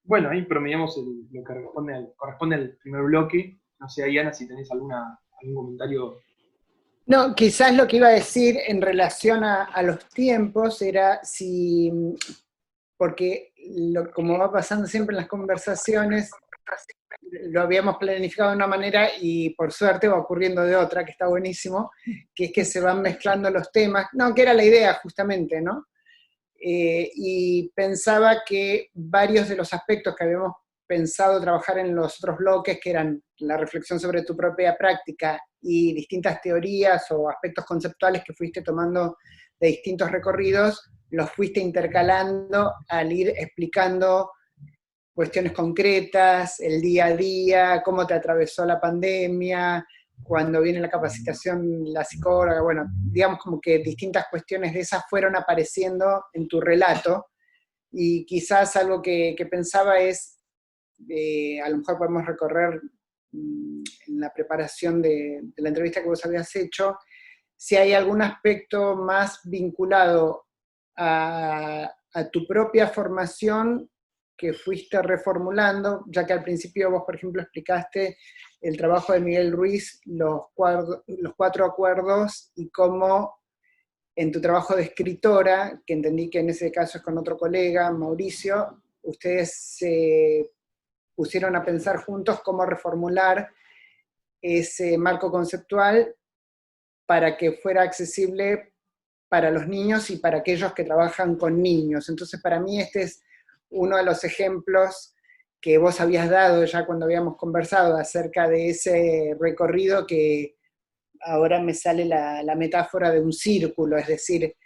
Bueno, ahí promediamos lo que corresponde al primer bloque. No sé, Ayana, si tenés algún comentario. No, quizás lo que iba a decir en relación a los tiempos era si, porque como va pasando siempre en las conversaciones, lo habíamos planificado de una manera y por suerte va ocurriendo de otra, que está buenísimo, que es que se van mezclando los temas, no, que era la idea justamente, ¿no? Y pensaba que varios de los aspectos que habíamos pensado trabajar en los otros bloques, que eran la reflexión sobre tu propia práctica y distintas teorías o aspectos conceptuales que fuiste tomando de distintos recorridos, los fuiste intercalando al ir explicando cuestiones concretas, el día a día, cómo te atravesó la pandemia, cuando viene la capacitación, la psicóloga, bueno, digamos como que distintas cuestiones de esas fueron apareciendo en tu relato, y quizás algo que pensaba es, a lo mejor podemos recorrer en la preparación de la entrevista que vos habías hecho, si hay algún aspecto más vinculado a tu propia formación que fuiste reformulando, ya que al principio vos, por ejemplo, explicaste el trabajo de Miguel Ruiz, los cuatro acuerdos, y cómo en tu trabajo de escritora, que entendí que en ese caso es con otro colega, Mauricio, ustedes se pusieron a pensar juntos cómo reformular ese marco conceptual para que fuera accesible para los niños y para aquellos que trabajan con niños. Entonces, para mí este es uno de los ejemplos que vos habías dado ya cuando habíamos conversado acerca de ese recorrido, que ahora me sale la metáfora de un círculo, es decir,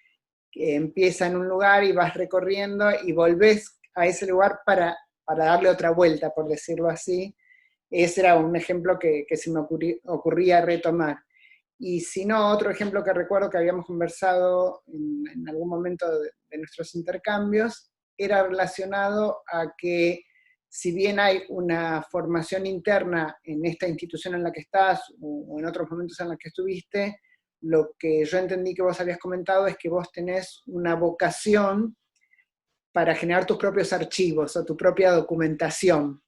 que empieza en un lugar y vas recorriendo y volvés a ese lugar para darle otra vuelta, por decirlo así. Ese era un ejemplo que se me ocurría retomar. Y si no, otro ejemplo que recuerdo que habíamos conversado en algún momento de nuestros intercambios era relacionado a que, si bien hay una formación interna en esta institución en la que estás o en otros momentos en los que estuviste, lo que yo entendí que vos habías comentado es que vos tenés una vocación para generar tus propios archivos o tu propia documentación.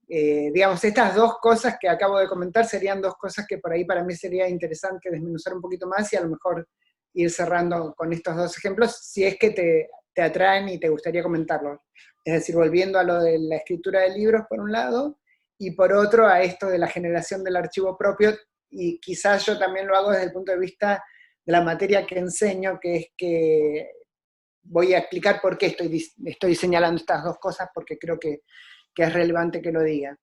Digamos, estas dos cosas que acabo de comentar serían dos cosas que por ahí para mí sería interesante desmenuzar un poquito más y a lo mejor ir cerrando con estos dos ejemplos, si es que te atraen y te gustaría comentarlos. Es decir, volviendo a lo de la escritura de libros por un lado, y por otro a esto de la generación del archivo propio, y quizás yo también lo hago desde el punto de vista de la materia que enseño, que es que voy a explicar por qué estoy señalando estas dos cosas, porque creo que es relevante que lo diga.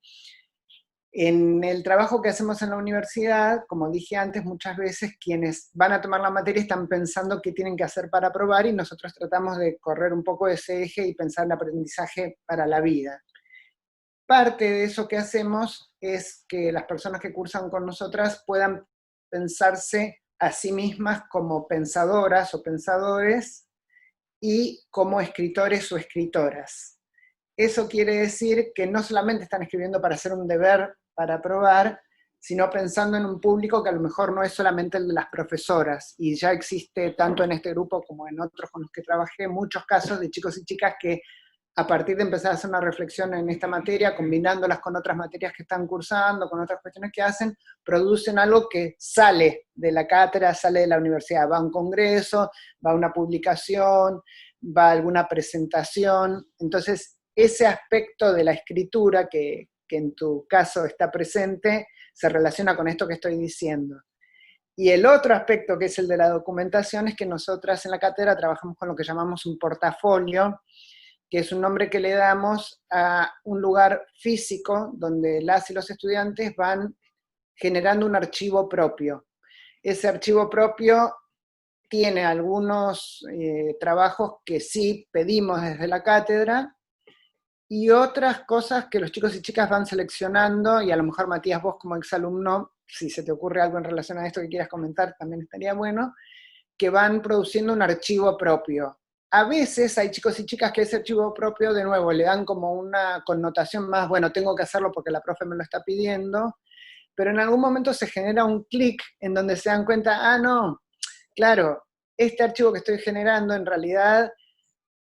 En el trabajo que hacemos en la universidad, como dije antes, muchas veces quienes van a tomar la materia están pensando qué tienen que hacer para aprobar, y nosotros tratamos de correr un poco ese eje y pensar en aprendizaje para la vida. Parte de eso que hacemos es que las personas que cursan con nosotras puedan pensarse a sí mismas como pensadoras o pensadores y como escritores o escritoras. Eso quiere decir que no solamente están escribiendo para hacer un deber, para aprobar, sino pensando en un público que a lo mejor no es solamente el de las profesoras, y ya existe tanto en este grupo como en otros con los que trabajé muchos casos de chicos y chicas que, a partir de empezar a hacer una reflexión en esta materia, combinándolas con otras materias que están cursando, con otras cuestiones que hacen, producen algo que sale de la cátedra, sale de la universidad, va a un congreso, va a una publicación, va a alguna presentación. Entonces, ese aspecto de la escritura que en tu caso está presente se relaciona con esto que estoy diciendo. Y el otro aspecto, que es el de la documentación, es que nosotras en la cátedra trabajamos con lo que llamamos un portafolio, que es un nombre que le damos a un lugar físico donde las y los estudiantes van generando un archivo propio. Ese archivo propio tiene algunos trabajos que sí pedimos desde la cátedra, y otras cosas que los chicos y chicas van seleccionando, y a lo mejor Matías, vos como exalumno, si se te ocurre algo en relación a esto que quieras comentar, también estaría bueno, que van produciendo un archivo propio. A veces hay chicos y chicas que ese archivo propio, de nuevo, le dan como una connotación más, bueno, tengo que hacerlo porque la profe me lo está pidiendo, pero en algún momento se genera un clic en donde se dan cuenta, ah, no, claro, este archivo que estoy generando en realidad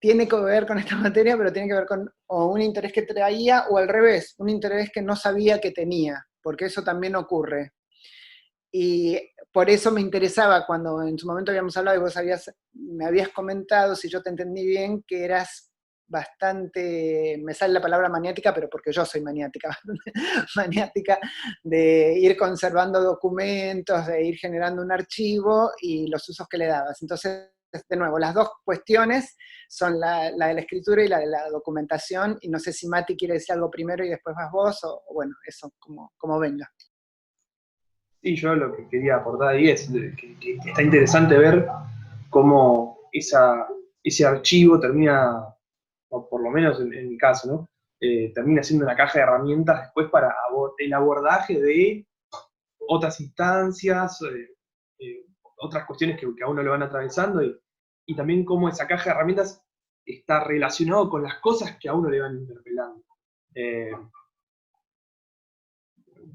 tiene que ver con esta materia, pero tiene que ver con o un interés que traía, o al revés, un interés que no sabía que tenía, porque eso también ocurre. Y por eso me interesaba cuando en su momento habíamos hablado y vos me habías comentado, si yo te entendí bien, que eras bastante, me sale la palabra maniática, pero porque yo soy maniática, maniática de ir conservando documentos, de ir generando un archivo y los usos que le dabas. Entonces, de nuevo, las dos cuestiones son la de la escritura y la de la documentación, y no sé si Mati quiere decir algo primero y después vas vos, o bueno, eso como venga. Sí, yo lo que quería aportar ahí es que está interesante ver cómo ese archivo termina, o por lo menos en mi caso, ¿no? Termina siendo una caja de herramientas después para el abordaje de otras instancias, otras cuestiones que a uno le van atravesando, y también cómo esa caja de herramientas está relacionado con las cosas que a uno le van interpelando.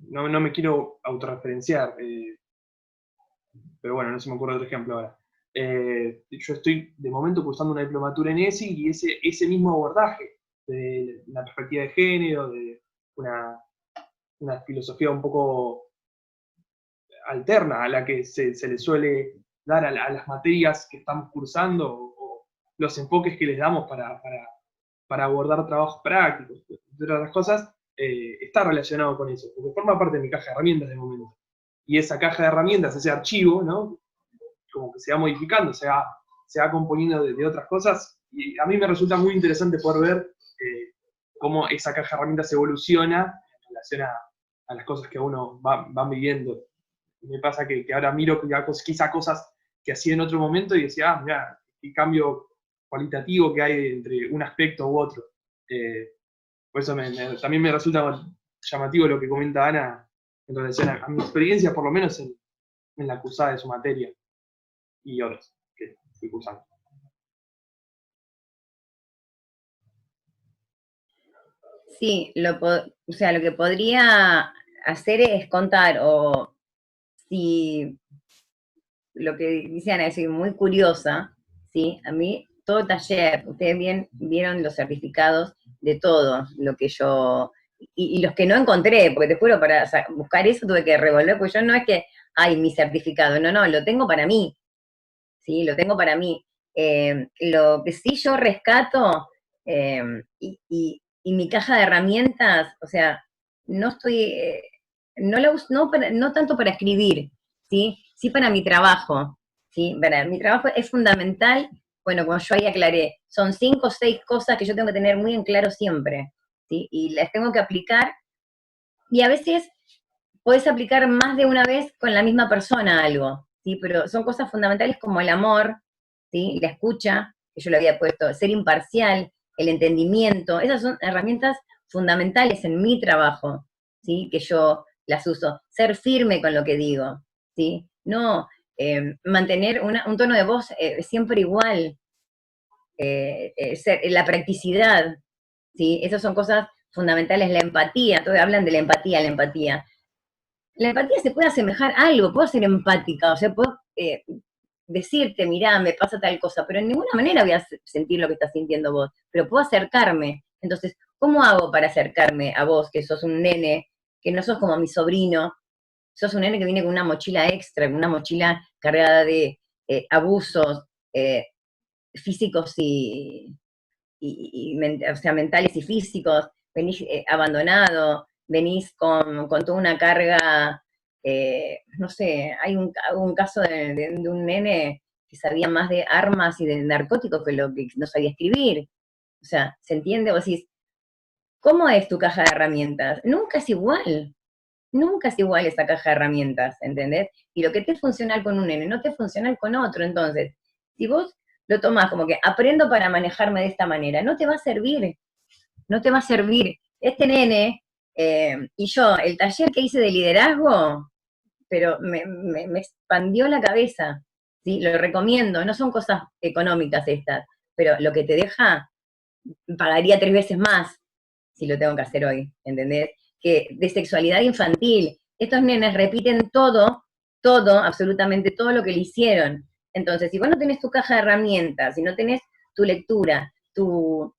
No me quiero autorreferenciar, pero bueno, no se me ocurre otro ejemplo ahora. Yo estoy de momento cursando una diplomatura en ESI, y ese mismo abordaje de la perspectiva de género, de una filosofía un poco alterna a la que se le suele dar a las materias que estamos cursando, o los enfoques que les damos para abordar trabajos prácticos, entre otras cosas, está relacionado con eso, porque forma parte de mi caja de herramientas de momento. Y esa caja de herramientas, ese archivo, ¿no? Como que se va modificando, se va componiendo de otras cosas, y a mí me resulta muy interesante poder ver cómo esa caja de herramientas evoluciona en relación a las cosas que uno va viviendo. Me pasa que ahora miro quizá cosas que hacía en otro momento y decía, mira, qué cambio cualitativo que hay entre un aspecto u otro. Por eso también me resulta llamativo lo que comenta Ana en relación a mi experiencia, por lo menos en la cursada de su materia y otras que estoy cursando. Sí, o sea, lo que podría hacer es contar, o si lo que dice Ana es muy curiosa, ¿sí? A mí, todo taller, ustedes vieron los certificados de todo lo que yo, y los que no encontré, porque te juro, para buscar eso tuve que revolver, porque yo no es que, ay, mi certificado, no, lo tengo para mí, ¿sí? Lo tengo para mí. Lo que sí yo rescato, eh, y mi caja de herramientas, o sea, no estoy, no la uso, no tanto para escribir, ¿sí? Sí para mi trabajo, ¿sí? Para mi trabajo es fundamental, bueno, como yo ahí aclaré, son 5 o 6 cosas que yo tengo que tener muy en claro siempre, ¿sí? Y las tengo que aplicar, y a veces podés aplicar más de una vez con la misma persona algo, ¿sí? Pero son cosas fundamentales como el amor, ¿sí? La escucha, que yo le había puesto, ser imparcial, el entendimiento, esas son herramientas fundamentales en mi trabajo, ¿sí? Que yo las uso. Ser firme con lo que digo, ¿sí? No mantener un tono de voz siempre igual, la practicidad, ¿sí? Esas son cosas fundamentales, la empatía, todos hablan de la empatía, la empatía. La empatía se puede asemejar a algo, puedo ser empática, o sea, puedo decirte, mirá, me pasa tal cosa, pero en ninguna manera voy a sentir lo que estás sintiendo vos, pero puedo acercarme. Entonces, ¿cómo hago para acercarme a vos, que sos un nene, que no sos como mi sobrino, sos un nene que viene con una mochila extra, con una mochila cargada de abusos físicos o sea, mentales y físicos, venís abandonado, venís con toda una carga, no sé, hay un caso de un nene que sabía más de armas y de narcóticos que lo que no sabía escribir. O sea, ¿se entiende? Vos decís, ¿cómo es tu caja de herramientas? Nunca es igual esa caja de herramientas, ¿entendés? Y lo que te es funcional con un nene no te es funcional con otro. Entonces, si vos lo tomás como que aprendo para manejarme de esta manera, no te va a servir, no te va a servir. Este nene, y yo, el taller que hice de liderazgo, pero me expandió la cabeza, ¿sí? Lo recomiendo, no son cosas económicas estas, pero lo que te deja, pagaría 3 veces más si lo tengo que hacer hoy, ¿entendés? Que de sexualidad infantil, estos nenes repiten todo, absolutamente todo lo que le hicieron. Entonces, si vos no tenés tu caja de herramientas, si no tenés tu lectura, todo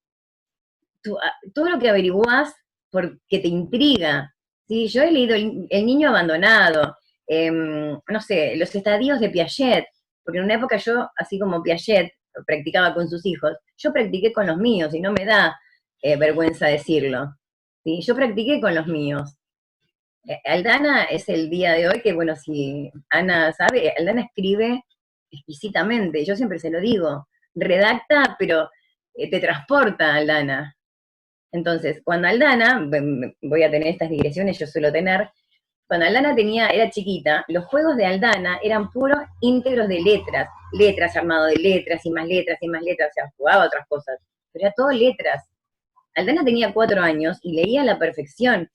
lo que averiguás porque te intriga. ¿Sí? Yo he leído El niño abandonado, no sé, Los estadios de Piaget, porque en una época yo, así como Piaget practicaba con sus hijos, yo practiqué con los míos y no me da vergüenza decirlo. ¿Sí? Yo practiqué con los míos. Aldana es el día de hoy que, bueno, si Ana sabe, Aldana escribe exquisitamente, yo siempre se lo digo, redacta, pero te transporta Aldana. Entonces, cuando Aldana, voy a tener estas digresiones, yo suelo tener, cuando Aldana era chiquita, los juegos de Aldana eran puros íntegros de letras armado de letras y más letras y más letras, o sea, jugaba otras cosas, pero era todo letras. Aldana tenía 4 años y leía a la perfección.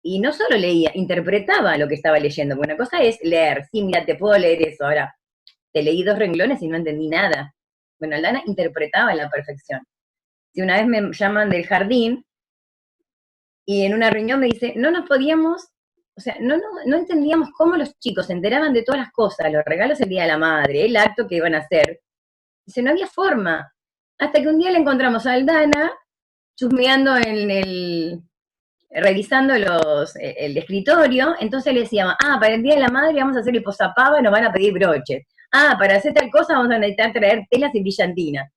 Y no solo leía, interpretaba lo que estaba leyendo, porque una cosa es leer, sí, mira, te puedo leer eso, ahora, te leí 2 renglones y no entendí nada. Bueno, Aldana interpretaba a la perfección. Si una vez me llaman del jardín y en una reunión me dice, no nos podíamos, o sea, no entendíamos cómo los chicos se enteraban de todas las cosas, los regalos el Día de la Madre, el acto que iban a hacer. Dice, no había forma. Hasta que un día le encontramos a Aldana chusmeando revisando el escritorio, entonces le decíamos, para el Día de la Madre vamos a hacer el posapava, nos van a pedir broches. Para hacer tal cosa vamos a necesitar traer telas y brillantina.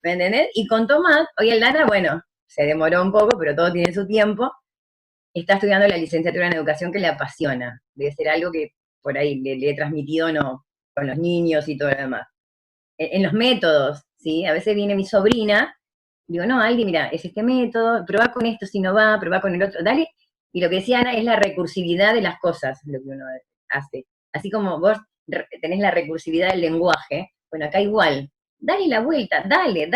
¿Me entendés? Y con Tomás, hoy Aldana, bueno, se demoró un poco, pero todo tiene su tiempo, está estudiando la licenciatura en educación que le apasiona. Debe ser algo que por ahí le he transmitido no, con los niños y todo lo demás. En los métodos, ¿sí? A veces viene mi sobrina, digo, no, Aldi, mira, es este método, probá con esto si no va, probá con el otro, dale. Y lo que decía Ana es la recursividad de las cosas, lo que uno hace. Así como vos tenés la recursividad del lenguaje, bueno, acá igual, dale la vuelta, dale,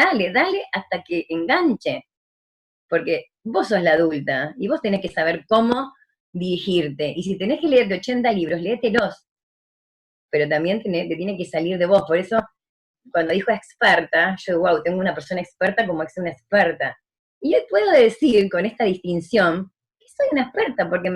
hasta que enganche. Porque vos sos la adulta y vos tenés que saber cómo dirigirte. Y si tenés que leerte 80 libros, léetelos. Pero también te tiene que salir de vos. Por eso, cuando dijo experta, yo, wow, tengo una persona experta como es una experta. Y yo puedo decir con esta distinción que soy una experta porque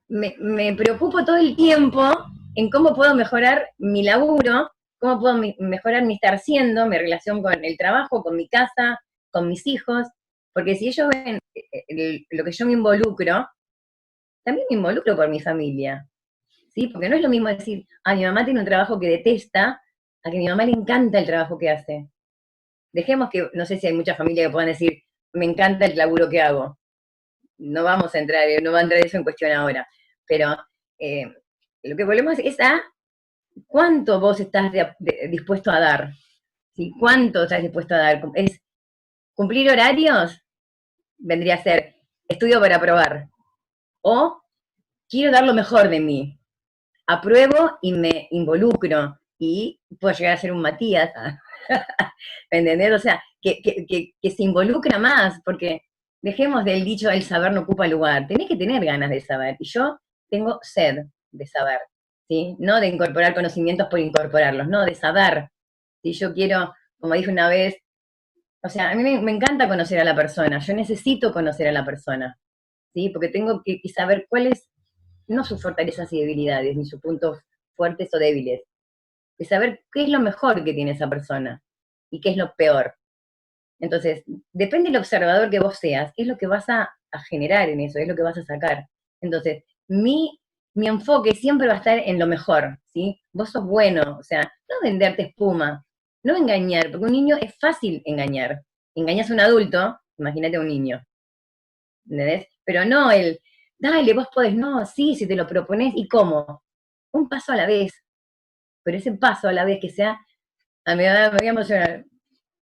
me preocupo todo el tiempo en cómo puedo mejorar mi laburo, cómo puedo mejorar mi estar siendo, mi relación con el trabajo, con mi casa, con mis hijos, porque si ellos ven lo que yo me involucro, también me involucro por mi familia, ¿sí? Porque no es lo mismo decir, mi mamá tiene un trabajo que detesta, a que a mi mamá le encanta el trabajo que hace. Dejemos que, no sé si hay muchas familias que puedan decir, me encanta el laburo que hago. No vamos a entrar, no va a entrar eso en cuestión ahora. Pero lo que volvemos es a cuánto vos estás dispuesto a dar. ¿Sí? ¿Cuánto estás dispuesto a dar? ¿Es cumplir horarios? Vendría a ser estudio para aprobar. O quiero dar lo mejor de mí. Apruebo y me involucro. Y puedo llegar a ser un Matías. ¿Me entendés? O sea, que se involucra más, porque dejemos del dicho, el saber no ocupa lugar. Tenés que tener ganas de saber. Y yo tengo sed de saber, ¿sí? No de incorporar conocimientos por incorporarlos, no, de saber. Si yo quiero, como dije una vez, o sea, a mí me encanta conocer a la persona, yo necesito conocer a la persona, ¿sí? Porque tengo que saber cuáles, no sus fortalezas y debilidades, ni sus puntos fuertes o débiles, de saber qué es lo mejor que tiene esa persona y qué es lo peor. Entonces, depende del observador que vos seas, qué es lo que vas a generar en eso, es lo que vas a sacar. Entonces, mi enfoque siempre va a estar en lo mejor, ¿sí? Vos sos bueno, o sea, no venderte espuma, no engañar, porque un niño es fácil engañar. Engañas a un adulto, imagínate a un niño, ¿entendés? Pero no dale, vos podés, no, sí, si te lo propones, ¿y cómo? Un paso a la vez, pero ese paso a la vez que sea, me voy a emocionar,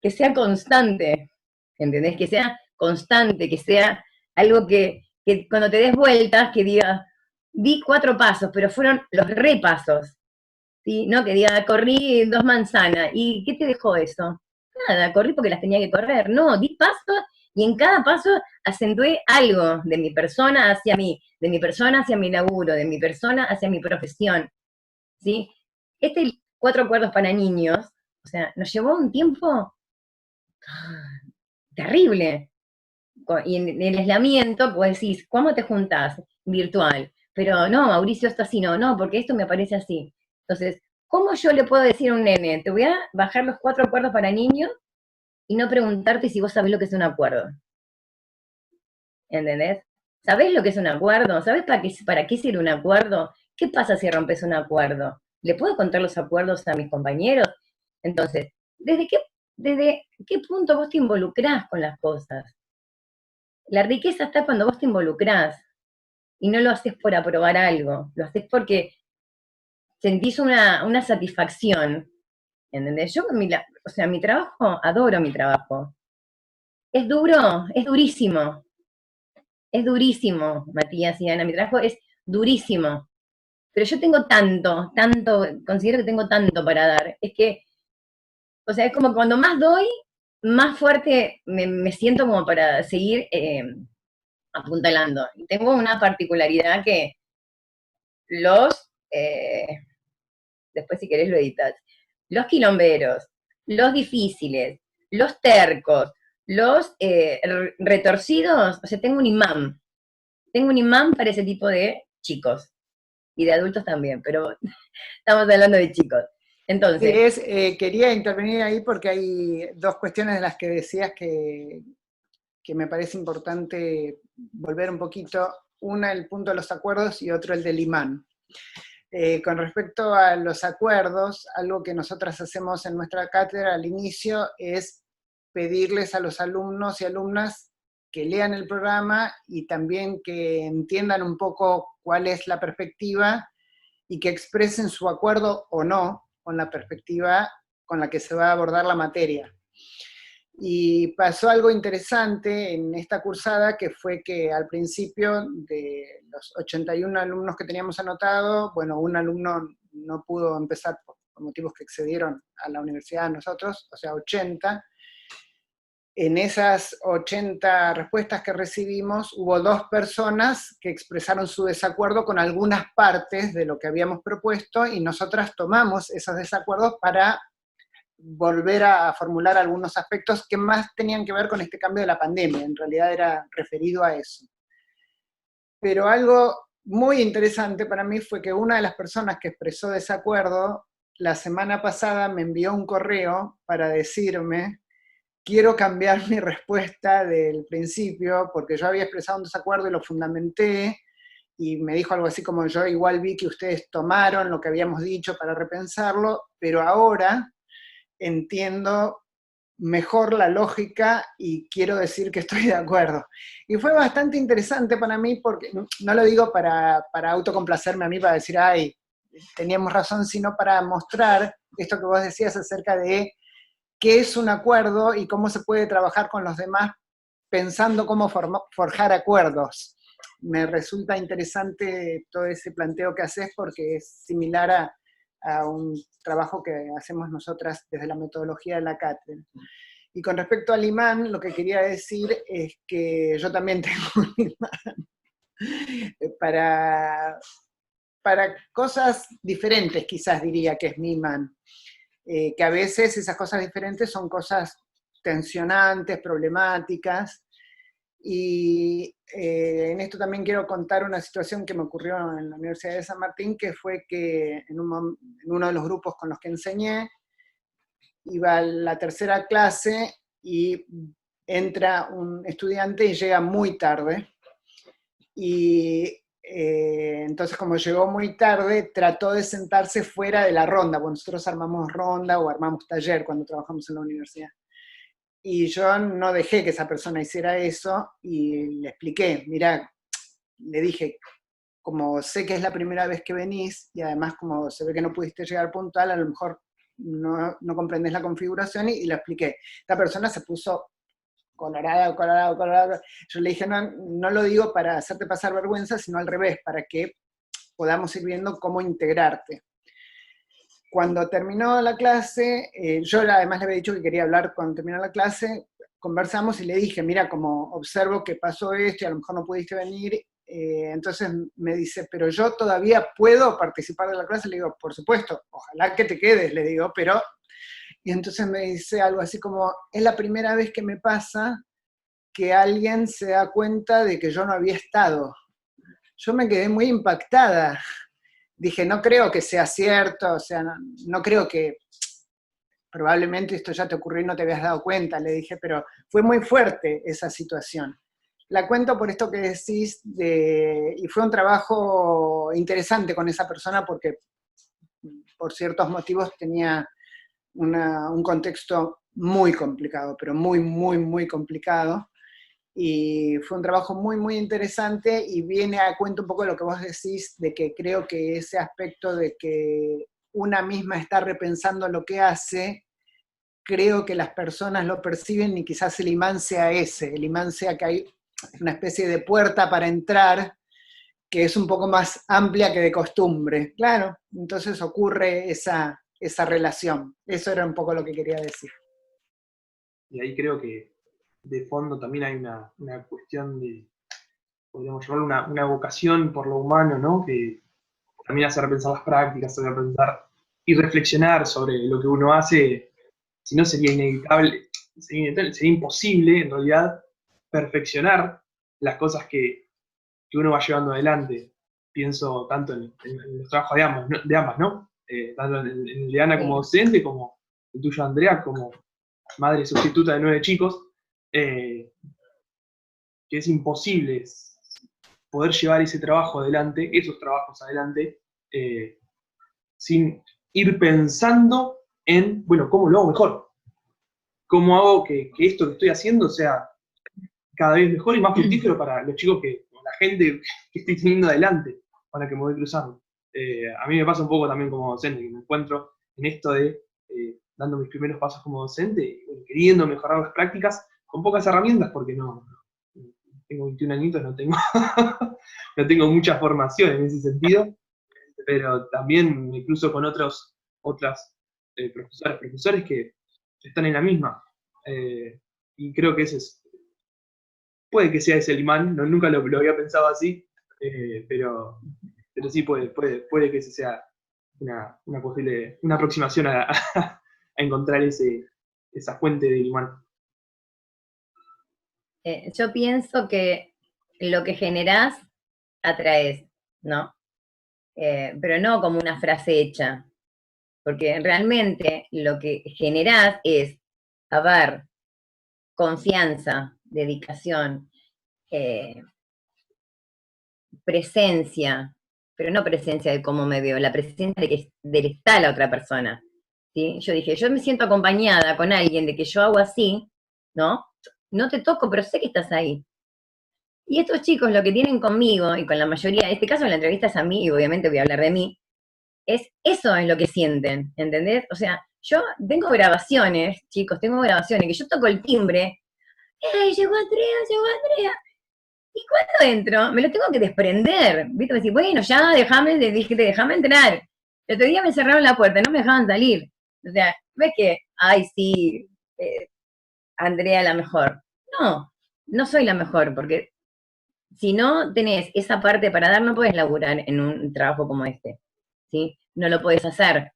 que sea constante, ¿entendés? Que sea constante, que sea algo que cuando te des vueltas, que diga, di 4 pasos, pero fueron los repasos, ¿sí? No que diga, corrí 2 manzanas, ¿y qué te dejó eso? Nada, corrí porque las tenía que correr, no, di pasos y en cada paso acentué algo de mi persona hacia mí, de mi persona hacia mi laburo, de mi persona hacia mi profesión, ¿sí? 4 acuerdos para niños, o sea, nos llevó un tiempo terrible. Y en el aislamiento, pues decís, ¿cómo te juntás? Virtual. Pero no, Mauricio, esto así no, porque esto me parece así. Entonces, ¿cómo yo le puedo decir a un nene, te voy a bajar los 4 acuerdos para niños y no preguntarte si vos sabés lo que es un acuerdo. ¿Entendés? ¿Sabés lo que es un acuerdo? ¿Sabés para qué sirve un acuerdo? ¿Qué pasa si rompes un acuerdo? ¿Le puedo contar los acuerdos a mis compañeros? Entonces, desde qué punto vos te involucrás con las cosas? La riqueza está cuando vos te involucrás y no lo haces por aprobar algo, lo haces porque sentís una satisfacción, ¿entendés? Yo, o sea, mi trabajo, adoro mi trabajo. Es duro, es durísimo, Matías y Ana, mi trabajo es durísimo, pero yo tengo tanto, considero que tengo tanto para dar, es que, o sea, es como cuando más doy, más fuerte me siento como para seguir apuntalando. Y tengo una particularidad que los, después si querés lo editas, los quilomberos, los difíciles, los tercos, los retorcidos, o sea, tengo un imán para ese tipo de chicos, y de adultos también, pero estamos hablando de chicos. Sí, Entonces, quería intervenir ahí porque hay dos cuestiones de las que decías que me parece importante volver un poquito. Una, el punto de los acuerdos, y otro, el del imán. Con respecto a los acuerdos, algo que nosotras hacemos en nuestra cátedra al inicio es pedirles a los alumnos y alumnas que lean el programa y también que entiendan un poco cuál es la perspectiva y que expresen su acuerdo o no con la perspectiva con la que se va a abordar la materia. Y pasó algo interesante en esta cursada, que fue que al principio de los 81 alumnos que teníamos anotado, bueno, un alumno no pudo empezar por motivos que excedieron a la universidad a nosotros, o sea, 80. En esas 80 respuestas que recibimos, hubo 2 personas que expresaron su desacuerdo con algunas partes de lo que habíamos propuesto, y nosotras tomamos esos desacuerdos para volver a formular algunos aspectos que más tenían que ver con este cambio de la pandemia, en realidad era referido a eso. Pero algo muy interesante para mí fue que una de las personas que expresó desacuerdo la semana pasada me envió un correo para decirme: quiero cambiar mi respuesta del principio, porque yo había expresado un desacuerdo y lo fundamenté, y me dijo algo así como: yo igual vi que ustedes tomaron lo que habíamos dicho para repensarlo, pero ahora entiendo mejor la lógica y quiero decir que estoy de acuerdo. Y fue bastante interesante para mí, porque no lo digo para autocomplacerme a mí, para decir, ay, teníamos razón, sino para mostrar esto que vos decías acerca de qué es un acuerdo y cómo se puede trabajar con los demás pensando cómo forjar acuerdos. Me resulta interesante todo ese planteo que haces, porque es similar a un trabajo que hacemos nosotras desde la metodología de la cátedra. Y con respecto al imán, lo que quería decir es que yo también tengo un imán para cosas diferentes, quizás diría que es mi imán. Que a veces esas cosas diferentes son cosas tensionantes, problemáticas, y en esto también quiero contar una situación que me ocurrió en la Universidad de San Martín, que fue que en uno de los grupos con los que enseñé, iba a la tercera clase y entra un estudiante y llega muy tarde, y entonces, como llegó muy tarde, trató de sentarse fuera de la ronda. Bueno, nosotros armamos ronda o armamos taller cuando trabajamos en la universidad. Y yo no dejé que esa persona hiciera eso, y le expliqué: mira, le dije, como sé que es la primera vez que venís, y además como se ve que no pudiste llegar puntual, a lo mejor no comprendés la configuración, y le expliqué. Esta persona se puso colorado. Yo le dije, no lo digo para hacerte pasar vergüenza, sino al revés, para que podamos ir viendo cómo integrarte. Cuando terminó la clase, yo además le había dicho que quería hablar cuando terminó la clase, conversamos y le dije, mira, como observo que pasó esto y a lo mejor no pudiste venir, entonces me dice, pero yo todavía puedo participar de la clase. Le digo, por supuesto, ojalá que te quedes, le digo, pero... Y entonces me dice algo así como, es la primera vez que me pasa que alguien se da cuenta de que yo no había estado. Yo me quedé muy impactada. Dije, no creo que sea cierto, o sea, no creo que probablemente esto ya te ocurrió y no te habías dado cuenta, le dije, pero fue muy fuerte esa situación. La cuento por esto que decís, y fue un trabajo interesante con esa persona porque por ciertos motivos tenía un contexto muy complicado, pero muy, muy, muy complicado. Y fue un trabajo muy, muy interesante y viene a cuento un poco lo que vos decís, de que creo que ese aspecto de que una misma está repensando lo que hace, creo que las personas lo perciben y quizás el imán sea ese, el imán sea que hay una especie de puerta para entrar que es un poco más amplia que de costumbre. Claro, entonces ocurre esa relación. Eso era un poco lo que quería decir. Y ahí creo que de fondo también hay una cuestión de, podríamos llamarlo una vocación por lo humano, ¿no? Que también hace repensar las prácticas, hace repensar y reflexionar sobre lo que uno hace, si no sería inevitable, sería imposible en realidad perfeccionar las cosas que uno va llevando adelante. Pienso tanto en los trabajos de ambas, ¿no? Tanto en el de Ana como docente, como el tuyo, Andrea, como madre sustituta de 9 chicos, que es imposible poder llevar ese trabajo adelante, esos trabajos adelante, sin ir pensando en, bueno, ¿cómo lo hago mejor? ¿Cómo hago que esto que estoy haciendo sea cada vez mejor y más fructífero para los chicos la gente que estoy teniendo adelante, con la que me voy cruzando? A mí me pasa un poco también como docente, que me encuentro en esto de dando mis primeros pasos como docente, y, bueno, queriendo mejorar las prácticas con pocas herramientas, porque no tengo 21 añitos, no tengo, no tengo mucha formación en ese sentido, pero también me cruzo con otras profesores que están en la misma. Y creo que puede que sea ese el imán, nunca lo había pensado así, pero sí puede que ese sea una aproximación a encontrar esa fuente del imán. Yo pienso que lo que generás, atraes, ¿no? Pero no como una frase hecha, porque realmente lo que generás es, a ver, confianza, dedicación, presencia, pero no presencia de cómo me veo, la presencia de que está la otra persona, ¿sí? Yo dije, yo me siento acompañada con alguien de que yo hago así, ¿no? No te toco, pero sé que estás ahí. Y estos chicos lo que tienen conmigo, y con la mayoría, en este caso la entrevista es a mí, y obviamente voy a hablar de mí, eso es lo que sienten, ¿entendés? O sea, yo tengo grabaciones, chicos, tengo grabaciones, que yo toco el timbre, ¡ay, llegó Andrea, llegó Andrea! Y cuando entro, me lo tengo que desprender, ¿viste? Me decís, bueno, ya, déjame entrar. El otro día me cerraron la puerta, no me dejaban salir. O sea, ¿ves que, ay, sí, Andrea la mejor? No, no soy la mejor, porque si no tenés esa parte para dar, no puedes laburar en un trabajo como este, ¿sí? No lo puedes hacer.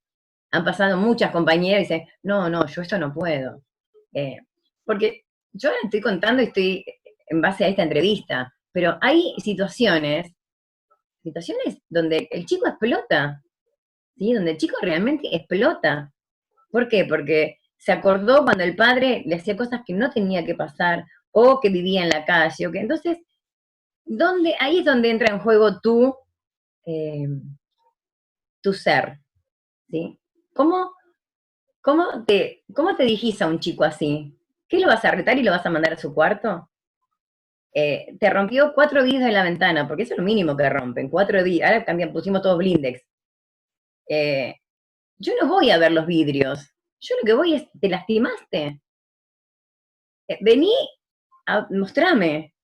Han pasado muchas compañeras y dicen, no, yo esto no puedo. Porque yo estoy contando y estoy en base a esta entrevista, pero hay situaciones donde el chico explota, ¿sí? Donde el chico realmente explota. ¿Por qué? Porque se acordó cuando el padre le hacía cosas que no tenía que pasar, o que vivía en la calle, o que entonces, ahí es donde entra en juego eh, tu ser, ¿sí? ¿Cómo te dirigís a un chico así? ¿Qué lo vas a retar y lo vas a mandar a su cuarto? Te rompió 4 vidrios de la ventana, porque eso es lo mínimo que rompen, 4 vidrios. Ahora pusimos todos blindex. Yo no voy a ver los vidrios. Yo lo que voy es, ¿te lastimaste? Vení, mostrame.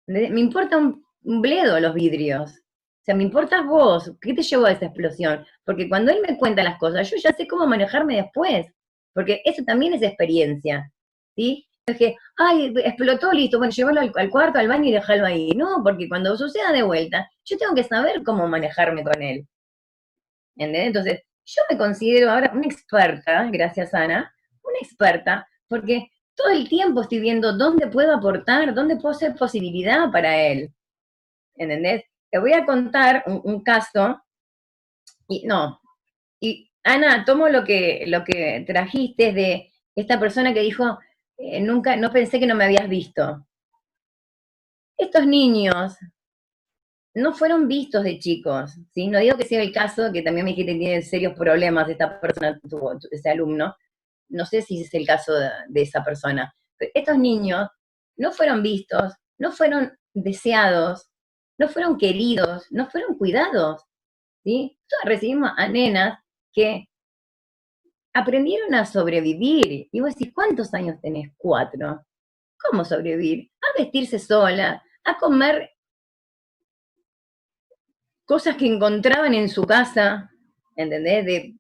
Me importa un bledo los vidrios. O sea, me importas vos. ¿Qué te llevó a esa explosión? Porque cuando él me cuenta las cosas, yo ya sé cómo manejarme después. Porque eso también es experiencia. ¿Sí? Es que, ay, explotó, listo, bueno, llévalo al cuarto, al baño y déjalo ahí. No, porque cuando suceda de vuelta, yo tengo que saber cómo manejarme con él. ¿Entendés? Entonces, yo me considero ahora una experta, gracias Ana, una experta, porque todo el tiempo estoy viendo dónde puedo aportar, dónde puedo ser posibilidad para él. ¿Entendés? Te voy a contar un caso, y Ana, tomo lo que trajiste de esta persona que dijo, nunca, no pensé que no me habías visto. Estos niños no fueron vistos de chicos, ¿sí? No digo que sea el caso, que también me dijiste que tiene serios problemas esta persona, ese alumno. No sé si es el caso de esa persona. Pero estos niños no fueron vistos, no fueron deseados, no fueron queridos, no fueron cuidados, ¿sí? Nosotros recibimos a nenas que aprendieron a sobrevivir. Y vos decís, ¿cuántos años tenés? 4. ¿Cómo sobrevivir? A vestirse sola, a comer cosas que encontraban en su casa, ¿entendés?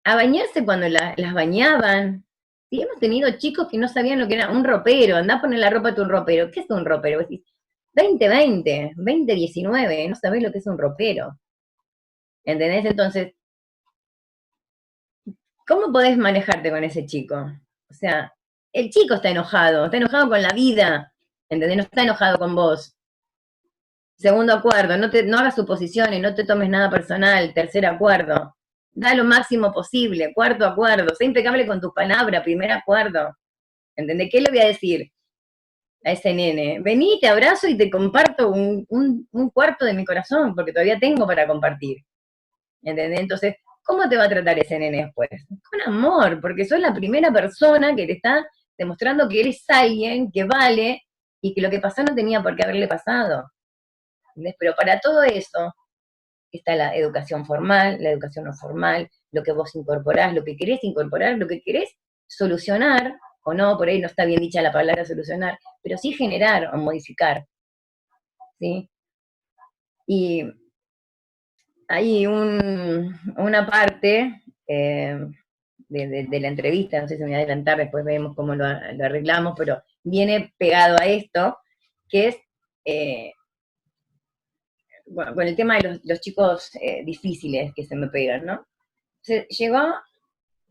A bañarse cuando las bañaban. Sí, hemos tenido chicos que no sabían lo que era un ropero, andá a poner la ropa a tu ropero. ¿Qué es un ropero? Vos decís, 2020, 2019, no sabés lo que es un ropero. ¿Entendés? Entonces, ¿cómo podés manejarte con ese chico? O sea, el chico está enojado con la vida, ¿entendés? No está enojado con vos. Segundo acuerdo, no hagas suposiciones, no te tomes nada personal. Tercer acuerdo, da lo máximo posible. Cuarto acuerdo, sé impecable con tus palabras. Primer acuerdo, ¿entendés? ¿Qué le voy a decir a ese nene? Vení, te abrazo y te comparto un cuarto de mi corazón, porque todavía tengo para compartir, ¿entendés? Entonces, ¿cómo te va a tratar ese nene después? Con amor, porque sos la primera persona que te está demostrando que eres alguien que vale y que lo que pasó no tenía por qué haberle pasado. ¿Entendés? Pero para todo eso está la educación formal, la educación no formal, lo que vos incorporás, lo que querés incorporar, lo que querés solucionar, o no, por ahí no está bien dicha la palabra solucionar, pero sí generar o modificar, ¿sí? Y hay una parte de la entrevista, no sé si me voy a adelantar, después vemos cómo lo arreglamos, pero viene pegado a esto, que es bueno, con el tema de los chicos difíciles que se me pegan, ¿no? Entonces, llegó,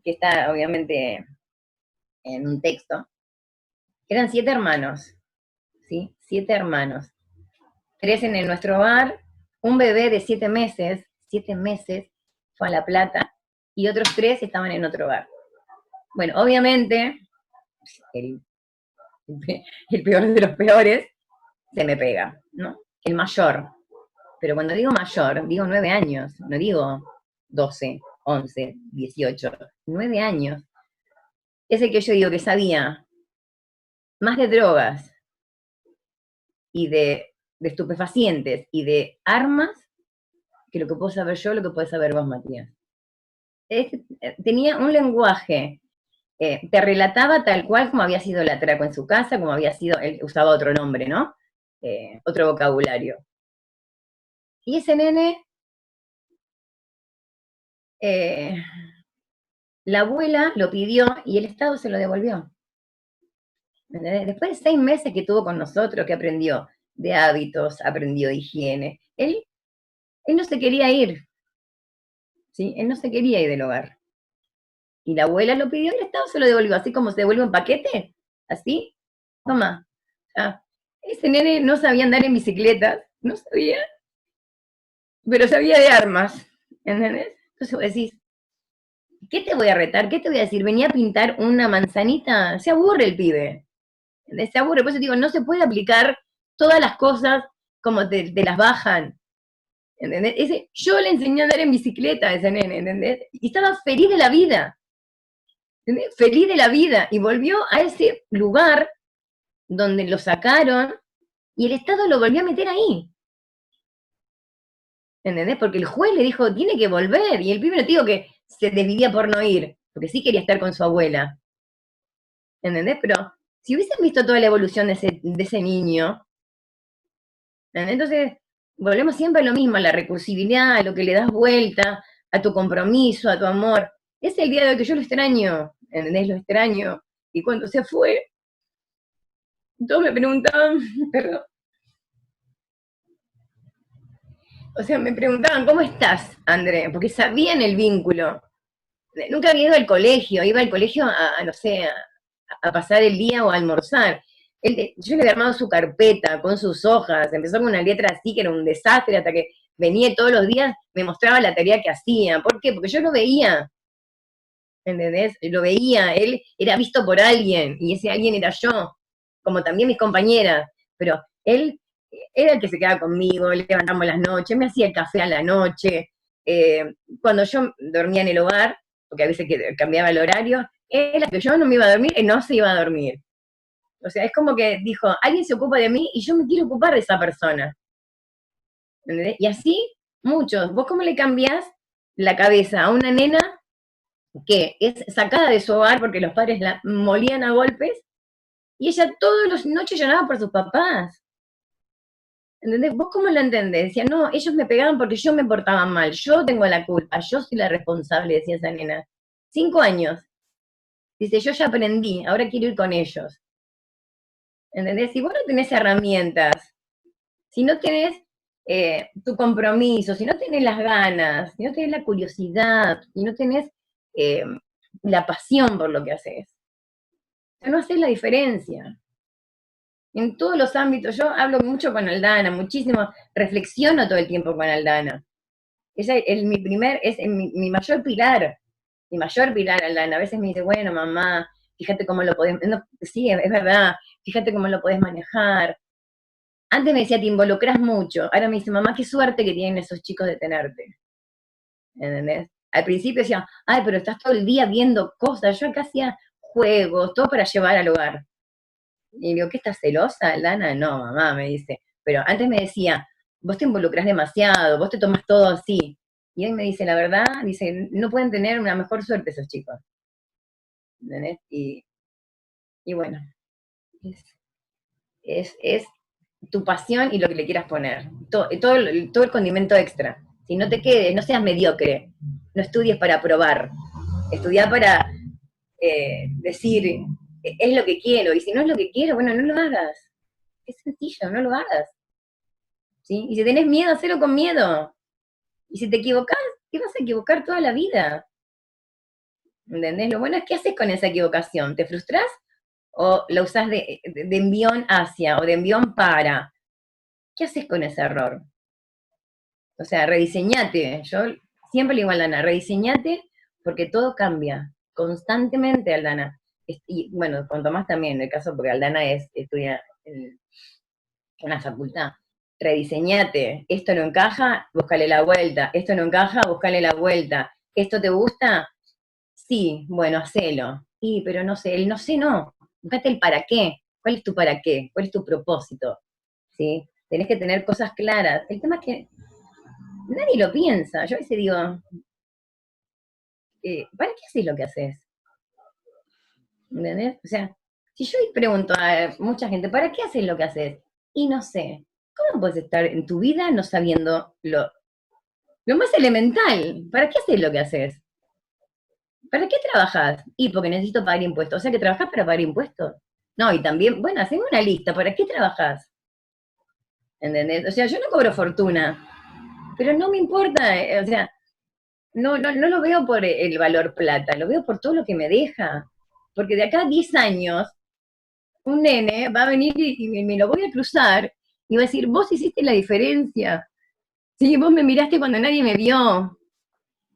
que está obviamente en un texto, eran 7 hermanos, ¿sí? 7 hermanos. 3 en nuestro hogar, un bebé de 7 meses, fue a La Plata, y otros 3 estaban en otro hogar. Bueno, obviamente, el, el peor de los peores se me pega, ¿no? El mayor. Pero cuando digo mayor, digo 9 años, no digo 12, 11, 18, 9 años. Es el que yo digo que sabía más de drogas y de estupefacientes y de armas que lo que puedo saber yo, lo que puedes saber vos, Matías. Tenía un lenguaje, te relataba tal cual como había sido el atraco en su casa, como había sido, él usaba otro nombre, ¿no? Otro vocabulario. Y ese nene, la abuela lo pidió y el Estado se lo devolvió. Después de 6 meses que tuvo con nosotros, que aprendió de hábitos, aprendió de higiene, él no se quería ir, ¿sí? Él no se quería ir del hogar. Y la abuela lo pidió y el Estado se lo devolvió, así como se devuelve un paquete, así, toma. Ah, ese nene no sabía andar en bicicleta, no sabía, pero sabía de armas, ¿entendés? Entonces vos decís, ¿qué te voy a retar? ¿Qué te voy a decir? Venía a pintar una manzanita, se aburre el pibe, ¿entendés? Se aburre, por eso digo, no se puede aplicar todas las cosas como te las bajan, ¿entendés? Yo le enseñé a andar en bicicleta a ese nene, ¿entendés? Y estaba feliz de la vida, ¿entendés? Feliz de la vida, y volvió a ese lugar donde lo sacaron y el Estado lo volvió a meter ahí, ¿entendés? Porque el juez le dijo, tiene que volver, y el pibe no te digo que se desvivía por no ir, porque sí quería estar con su abuela, ¿entendés? Pero si hubiesen visto toda la evolución de ese niño, ¿entendés? Entonces, volvemos siempre a lo mismo, a la recursividad, a lo que le das vuelta, a tu compromiso, a tu amor. Es el día de hoy que yo lo extraño, ¿entendés? Lo extraño. Y cuando se fue, todos me preguntaban, perdón, o sea, me preguntaban, ¿cómo estás, André? Porque sabían el vínculo. Nunca había ido al colegio, iba al colegio no sé, a pasar el día o a almorzar. Yo le había armado su carpeta con sus hojas, empezó con una letra así que era un desastre, hasta que venía todos los días, me mostraba la tarea que hacía. ¿Por qué? Porque yo lo veía, ¿entendés? Lo veía, él era visto por alguien, y ese alguien era yo, como también mis compañeras, pero él era el que se quedaba conmigo, le levantamos las noches, me hacía el café a la noche, cuando yo dormía en el hogar, porque a veces que cambiaba el horario, era que yo no me iba a dormir, él no se iba a dormir. O sea, es como que dijo, alguien se ocupa de mí y yo me quiero ocupar de esa persona. ¿Entendés? Y así, muchos. ¿Vos cómo le cambiás la cabeza a una nena que es sacada de su hogar porque los padres la molían a golpes y ella todas las noches lloraba por sus papás? ¿Entendés? ¿Vos cómo lo entendés? Decía, no, ellos me pegaban porque yo me portaba mal, yo tengo la culpa, yo soy la responsable, decía esa nena. 5 años. Dice, yo ya aprendí, ahora quiero ir con ellos. ¿Entendés? Si vos no tenés herramientas, si no tenés tu compromiso, si no tenés las ganas, si no tenés la curiosidad, si no tenés eh, la pasión por lo que haces, no haces la diferencia. En todos los ámbitos, yo hablo mucho con Aldana, muchísimo, reflexiono todo el tiempo con Aldana. Ella es mi mayor pilar, Aldana. A veces me dice, bueno, mamá, fíjate cómo lo podés, no, sí, es verdad, fíjate cómo lo podés manejar. Antes me decía, te involucras mucho. Ahora me dice, mamá, qué suerte que tienen esos chicos de tenerte. ¿Entendés? Al principio decía, ay, pero estás todo el día viendo cosas. Yo acá hacía juegos, todo para llevar al hogar. Y digo, ¿qué estás celosa, Lana? No, mamá, me dice. Pero antes me decía, vos te involucrás demasiado, vos te tomás todo así. Y hoy me dice, la verdad, dice, no pueden tener una mejor suerte esos chicos. ¿Entendés? Y bueno, es tu pasión y lo que le quieras poner. Todo el condimento extra. Si no te quedes, no seas mediocre. No estudies para probar. Estudia para decir, es lo que quiero. Y si no es lo que quiero, bueno, no lo hagas. Es sencillo, no lo hagas. ¿Sí? Y si tenés miedo, hacelo con miedo. Y si te equivocás, te vas a equivocar toda la vida. ¿Entendés? Lo bueno es qué haces con esa equivocación. ¿Te frustrás? ¿O la usás de envión hacia o de envión para? ¿Qué haces con ese error? O sea, rediseñate. Yo siempre le digo a Aldana, rediseñate porque todo cambia constantemente, Aldana. Y bueno, con Tomás también, en el caso porque Aldana estudia en una facultad. Rediseñate. Esto no encaja, búscale la vuelta. Esto no encaja, búscale la vuelta. ¿Esto te gusta? Sí, bueno, hacelo. Y, pero no sé, el no sé no. Buscate el para qué. ¿Cuál es tu para qué? ¿Cuál es tu propósito? ¿Sí? Tenés que tener cosas claras. El tema es que nadie lo piensa. Yo a veces digo, ¿para qué haces lo que haces? ¿Entendés? O sea, si yo pregunto a mucha gente, ¿para qué haces lo que haces? Y no sé, ¿cómo puedes estar en tu vida no sabiendo lo más elemental? ¿Para qué haces lo que haces? ¿Para qué trabajas? Y porque necesito pagar impuestos. O sea, que trabajás para pagar impuestos. No, y también, bueno, haceme una lista, ¿para qué trabajas? ¿Entendés? O sea, yo no cobro fortuna, pero no me importa, o sea, no lo veo por el valor plata, lo veo por todo lo que me deja. Porque de acá a 10 años, un nene va a venir y me lo voy a cruzar y va a decir, vos hiciste la diferencia. Sí, vos me miraste cuando nadie me vio.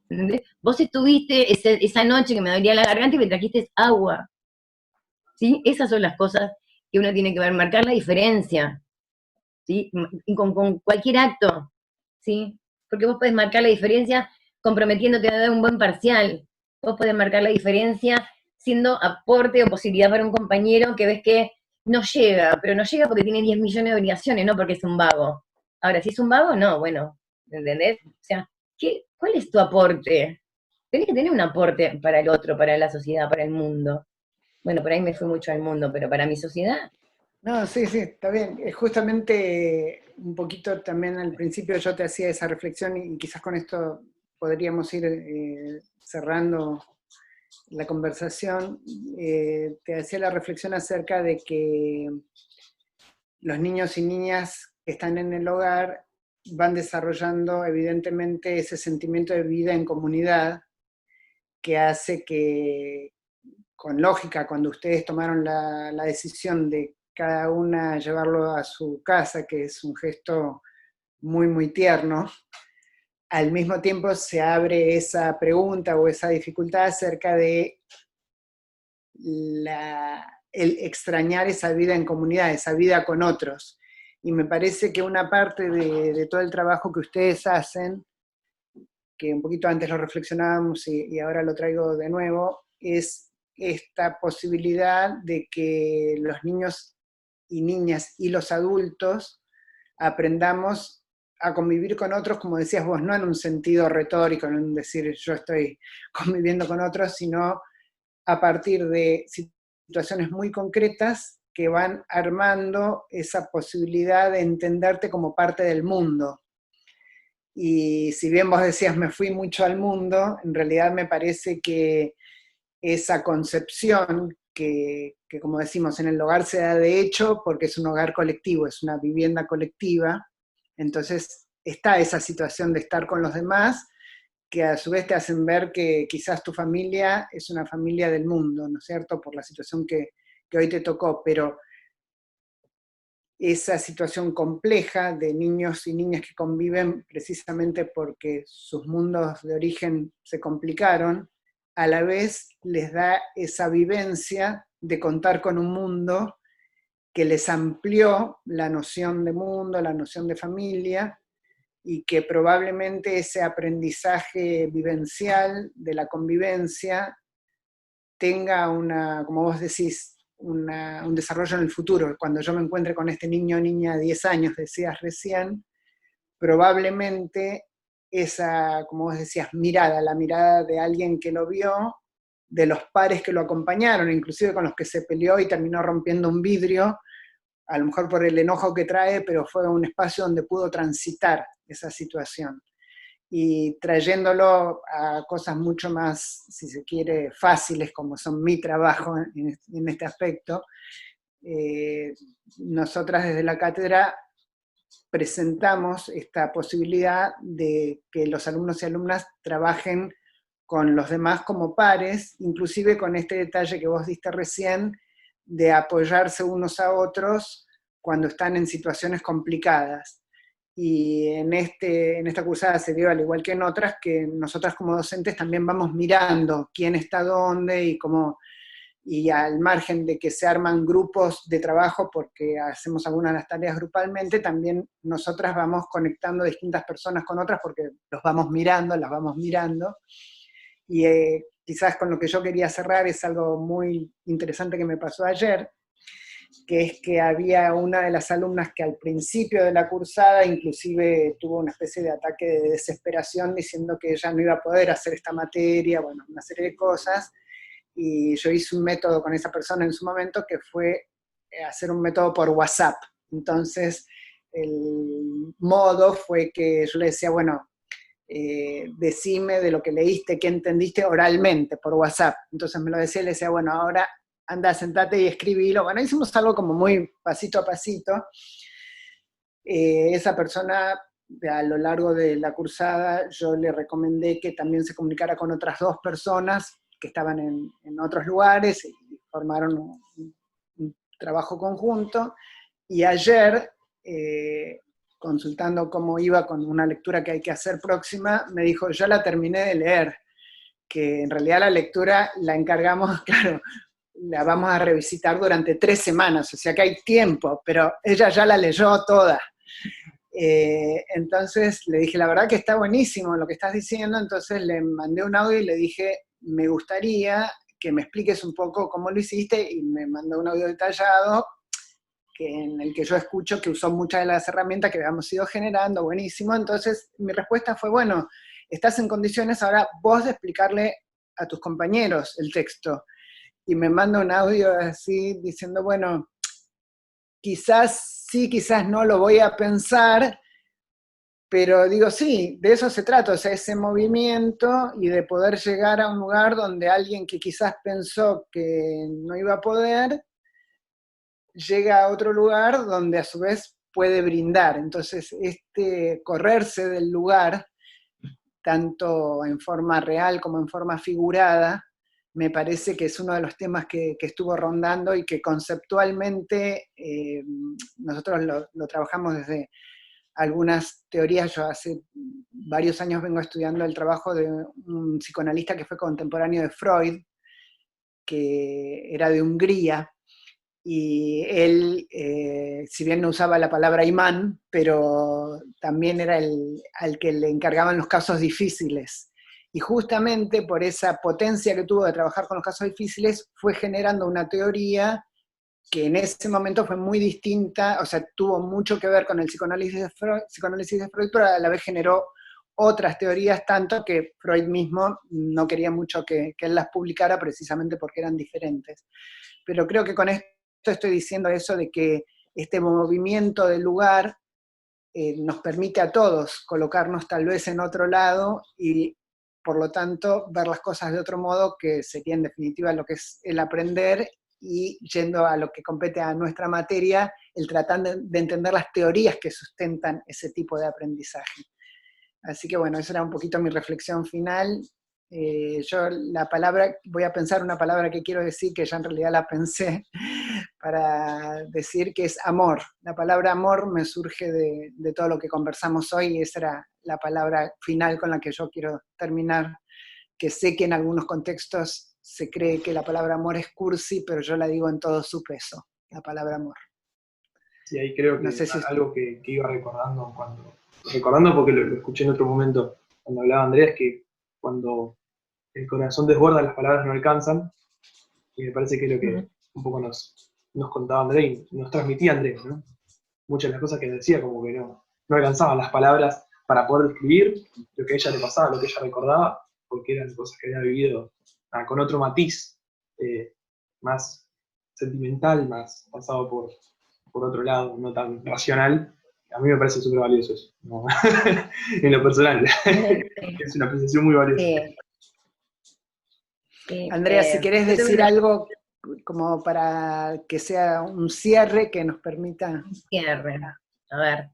¿Entendés? Vos estuviste esa noche que me dolía la garganta y me trajiste agua. ¿Sí? Esas son las cosas que uno tiene que ver, marcar la diferencia. ¿Sí? Y con cualquier acto. ¿Sí? Porque vos podés marcar la diferencia comprometiéndote a dar un buen parcial. Vos podés marcar la diferencia siendo aporte o posibilidad para un compañero que ves que no llega, pero no llega porque tiene 10 millones de obligaciones, no porque es un vago. Ahora, si es un vago, no, bueno, ¿entendés? O sea, ¿cuál es tu aporte? Tenés que tener un aporte para el otro, para la sociedad, para el mundo. Bueno, por ahí me fui mucho al mundo, pero para mi sociedad, No, sí, sí, está bien. Justamente un poquito también al principio yo te hacía esa reflexión y quizás con esto podríamos ir cerrando la conversación. Te hacía la reflexión acerca de que los niños y niñas que están en el hogar van desarrollando evidentemente ese sentimiento de vida en comunidad que hace que, con lógica, cuando ustedes tomaron la decisión de cada una llevarlo a su casa, que es un gesto muy, muy tierno, al mismo tiempo se abre esa pregunta o esa dificultad acerca de el extrañar esa vida en comunidad, esa vida con otros. Y me parece que una parte de todo el trabajo que ustedes hacen, que un poquito antes lo reflexionábamos y ahora lo traigo de nuevo, es esta posibilidad de que los niños y niñas y los adultos aprendamos a convivir con otros, como decías vos, no en un sentido retórico, no en decir yo estoy conviviendo con otros, sino a partir de situaciones muy concretas que van armando esa posibilidad de entenderte como parte del mundo. Y si bien vos decías me fui mucho al mundo, en realidad me parece que esa concepción que como decimos en el hogar se da de hecho porque es un hogar colectivo, es una vivienda colectiva, entonces está esa situación de estar con los demás que a su vez te hacen ver que quizás tu familia es una familia del mundo, ¿no es cierto? Por la situación que hoy te tocó, pero esa situación compleja de niños y niñas que conviven precisamente porque sus mundos de origen se complicaron, a la vez les da esa vivencia de contar con un mundo que les amplió la noción de mundo, la noción de familia, y que probablemente ese aprendizaje vivencial de la convivencia tenga una, como vos decís, un desarrollo en el futuro. Cuando yo me encuentre con este niño o niña de 10 años, decías recién, probablemente esa, como vos decías, mirada, la mirada de alguien que lo vio, de los pares que lo acompañaron, inclusive con los que se peleó y terminó rompiendo un vidrio, a lo mejor por el enojo que trae, pero fue un espacio donde pudo transitar esa situación. Y trayéndolo a cosas mucho más, si se quiere, fáciles, como son mi trabajo en este aspecto, nosotras desde la cátedra presentamos esta posibilidad de que los alumnos y alumnas trabajen con los demás como pares, inclusive con este detalle que vos diste recién, de apoyarse unos a otros cuando están en situaciones complicadas. Y en esta cursada se dio, al igual que en otras, que nosotras como docentes también vamos mirando quién está dónde y cómo, y al margen de que se arman grupos de trabajo porque hacemos algunas de las tareas grupalmente, también nosotras vamos conectando distintas personas con otras porque los vamos mirando, las vamos mirando. Y quizás con lo que yo quería cerrar es algo muy interesante que me pasó ayer, que es que había una de las alumnas que al principio de la cursada inclusive tuvo una especie de ataque de desesperación diciendo que ella no iba a poder hacer esta materia, bueno, una serie de cosas, y yo hice un método con esa persona en su momento que fue hacer un método por WhatsApp. Entonces, el modo fue que yo le decía, bueno, decime de lo que leíste, qué entendiste oralmente por WhatsApp. Entonces me lo decía y le decía, bueno, ahora anda, sentate y escribilo. Bueno, hicimos algo como muy pasito a pasito. Esa persona, a lo largo de la cursada, yo le recomendé que también se comunicara con otras 2 personas que estaban en otros lugares y formaron un trabajo conjunto. Y ayer, consultando cómo iba con una lectura que hay que hacer próxima, me dijo, ya la terminé de leer, que en realidad la lectura la encargamos, claro, la vamos a revisitar durante 3 semanas, o sea que hay tiempo, pero ella ya la leyó toda. Entonces le dije, la verdad que está buenísimo lo que estás diciendo, entonces le mandé un audio y le dije, me gustaría que me expliques un poco cómo lo hiciste, y me mandó un audio detallado en el que yo escucho que usó muchas de las herramientas que habíamos ido generando, buenísimo. Entonces mi respuesta fue, bueno, estás en condiciones ahora vos de explicarle a tus compañeros el texto. Y me manda un audio así diciendo, bueno, quizás sí, quizás no lo voy a pensar, pero digo, sí, de eso se trata, o sea, ese movimiento y de poder llegar a un lugar donde alguien que quizás pensó que no iba a poder, llega a otro lugar donde a su vez puede brindar. Entonces, este correrse del lugar, tanto en forma real como en forma figurada, me parece que es uno de los temas que estuvo rondando y que conceptualmente nosotros lo trabajamos desde algunas teorías. Yo hace varios años vengo estudiando el trabajo de un psicoanalista que fue contemporáneo de Freud, que era de Hungría, y él, si bien no usaba la palabra imán, pero también era al que le encargaban los casos difíciles. Y justamente por esa potencia que tuvo de trabajar con los casos difíciles, fue generando una teoría que en ese momento fue muy distinta, o sea, tuvo mucho que ver con el psicoanálisis de Freud, pero a la vez generó otras teorías, tanto que Freud mismo no quería mucho que él las publicara precisamente porque eran diferentes. Pero creo que con esto estoy diciendo eso de que este movimiento del lugar nos permite a todos colocarnos tal vez en otro lado y por lo tanto ver las cosas de otro modo, que sería en definitiva lo que es el aprender, y yendo a lo que compete a nuestra materia, el tratar de entender las teorías que sustentan ese tipo de aprendizaje. Así que bueno, esa era un poquito mi reflexión final. Yo voy a pensar una palabra que quiero decir, que ya en realidad la pensé, para decir que es amor. La palabra amor me surge de todo lo que conversamos hoy, y esa era la palabra final con la que yo quiero terminar, que sé que en algunos contextos se cree que la palabra amor es cursi, pero yo la digo en todo su peso, la palabra amor. Sí, ahí creo que No sé si algo que iba recordando recordando porque lo escuché en otro momento cuando hablaba Andrea, es que cuando el corazón desborda, las palabras no alcanzan, y me parece que es lo que un poco nos contaba Andrea y nos transmitía Andrea, ¿no? Muchas de las cosas que decía como que no alcanzaban las palabras para poder describir lo que a ella le pasaba, lo que ella recordaba, porque eran cosas que había vivido con otro matiz, más sentimental, más pasado por otro lado, no tan racional. A mí me parece súper valioso eso, ¿no? En lo personal. Es una apreciación muy valiosa. Sí, sí, Andrea, si querés yo tuve decir algo como para que sea un cierre que nos permita... un cierre. A ver,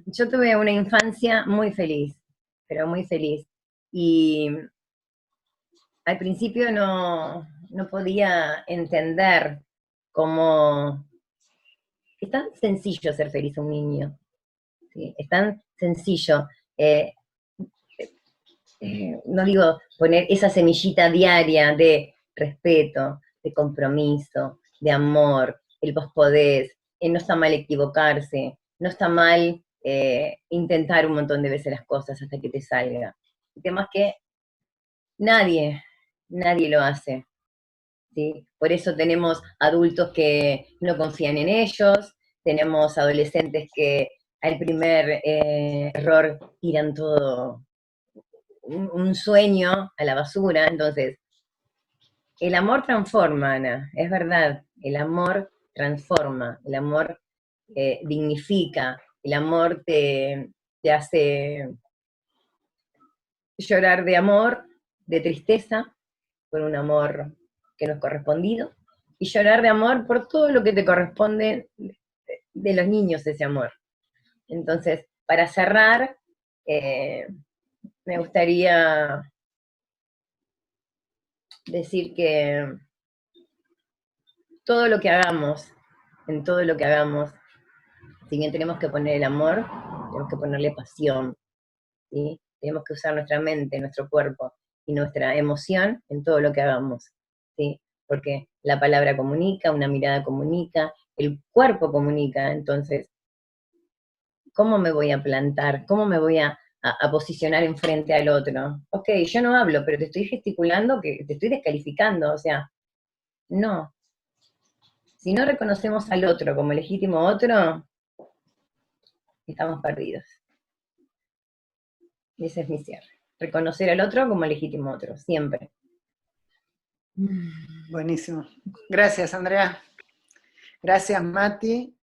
yo tuve una infancia muy feliz, pero muy feliz. Y al principio no podía entender cómo es tan sencillo ser feliz a un niño. ¿Sí? Es tan sencillo. No digo poner esa semillita diaria de respeto, de compromiso, de amor, el vos podés, no está mal equivocarse, no está mal intentar un montón de veces las cosas hasta que te salga. El tema es que nadie lo hace, ¿sí? Por eso tenemos adultos que no confían en ellos, tenemos adolescentes que al primer error tiran todo un sueño a la basura. Entonces, el amor transforma, Ana, es verdad, el amor transforma, el amor dignifica, el amor te hace llorar de amor, de tristeza, por un amor que no es correspondido, y llorar de amor por todo lo que te corresponde de los niños, ese amor. Entonces, para cerrar, me gustaría decir que todo lo que hagamos, en todo lo que hagamos, si bien tenemos que poner el amor, tenemos que ponerle pasión, ¿sí? Tenemos que usar nuestra mente, nuestro cuerpo y nuestra emoción en todo lo que hagamos, ¿sí? Porque la palabra comunica, una mirada comunica, el cuerpo comunica. Entonces, ¿cómo me voy a plantar? ¿Cómo me voy a posicionar enfrente al otro? Ok, yo no hablo, pero te estoy gesticulando, que te estoy descalificando, o sea, no. Si no reconocemos al otro como legítimo otro, estamos perdidos. Y ese es mi cierre. Reconocer al otro como legítimo otro, siempre. Buenísimo. Gracias, Andrea. Gracias, Mati.